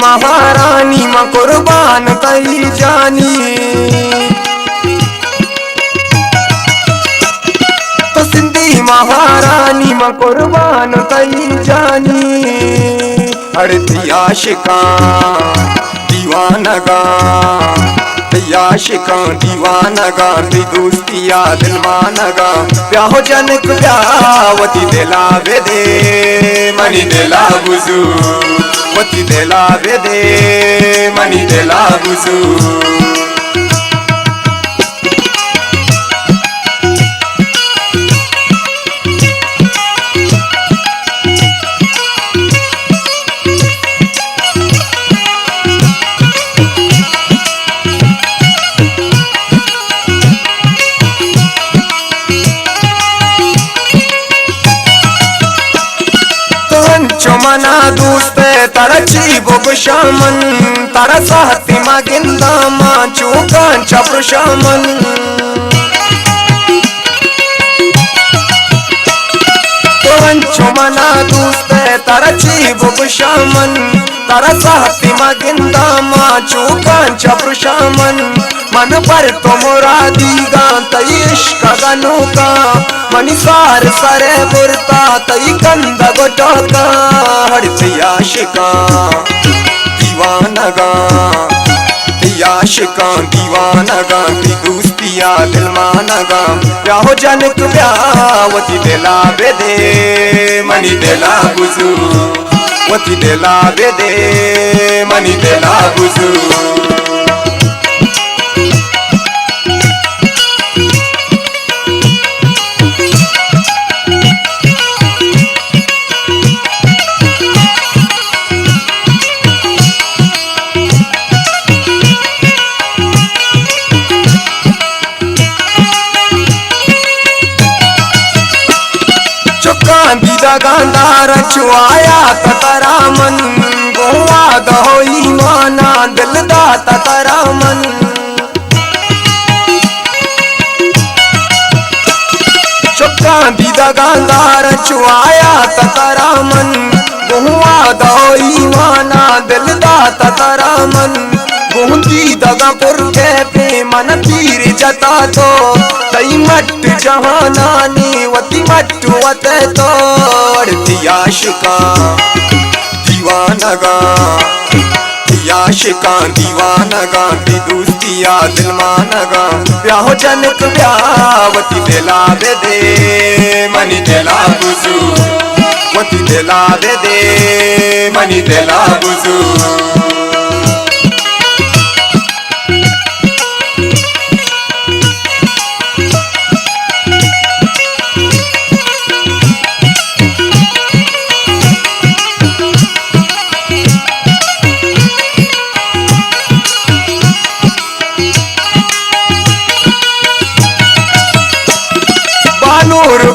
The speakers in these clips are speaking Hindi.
महारानी मां कुर्बान कई जानी। तो सिंधी महारानी मां कुर्बान कई जानी। अरे आशिका दीवानगा आशिका दीवानगा ती दोस्तिया दिलमानगा प्याहो जनक प्यावती दिला बेदे मनी दिला बुजू वती दिला बेदे मनी दिला बुजू। मना दोस्त तरची बुग शामन तारा साहती मा गिंदा मा चूकां चप्र शामन। तो मना दोस्त तरची बुग शामन तारा साहती मा गिंदा मा चूकां चप्र शामन। मन पर तो मुरादी गा तई इश्क गनु का मनी सार सरे बुरता तई कंद गोटोका। हड़ती आशिका दीवानगा आशिका दीवानगा ती दोस्तिया दिलमानगा प्याहो जनक प्यावती दिला बेदे मनी दिला बुजू वती दिला बेदे मनी दिला बुजू। गांधार छुआया ततरामन गोवा दहो ईमाना दिलदा ततरामन। चुक्का दीदा गांधार छुआया ततरामन गोवा दहो ईमाना दिलदा ततरामन। गोंदी दगा पुर के पे मन तीर जता तो तई मट जहानानी वती मट वते तो। आशिका दीवानगा आशिका दीवानगा ती दोस्तिया दिलमानगा प्याहो जनक प्यावती दिला बेदे मनी दिला बुजू वती दिला बेदे मनी दिला बुजू।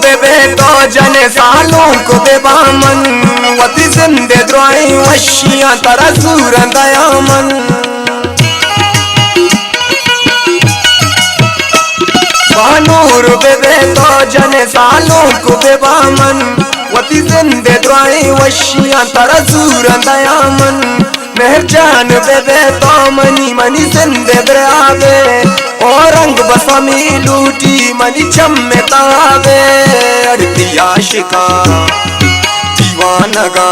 बेबे तो जने सालों को बेबामन वती जिंदे द्रोई वशियां तरा सूर दयामन। बानूर बेबे तो जने सालों को बेबामन वती जिंदे द्रोई वशियां तरा सूर दयामन। मेहर जान बेबे तो मनी मनी जिंदे ब्रावे और रंग बसमी लूटी मनी चम्मे तावे। अड़ती आशिका दीवानगा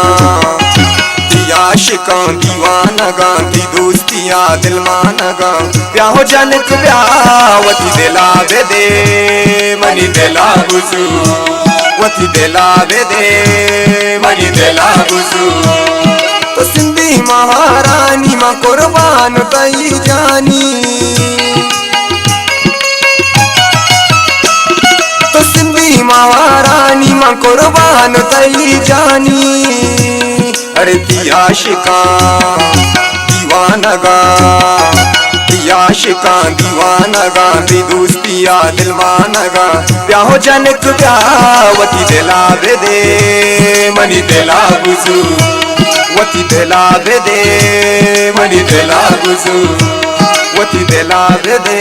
आशिका दीवानगा ती दोस्तिया दिलमानगा प्याहो जनक प्यावती दिला बेदे मनी दिला बुजू वती दिला बेदे मनी दिला बुजू। तो सिंधी महारानी मां कुर्बान कई जानी। तो सिंधी महारानी मां कुर्बान कई जानी। अरे ती आशिका दीवानगा आशिका दीवानगा ती दोस्तिया दिलमानगा प्याहो जनक प्यावती दिला बेदे मनी दिला बुजू वती दिला बेदे मनी दिला बुजू वती दिला बेदे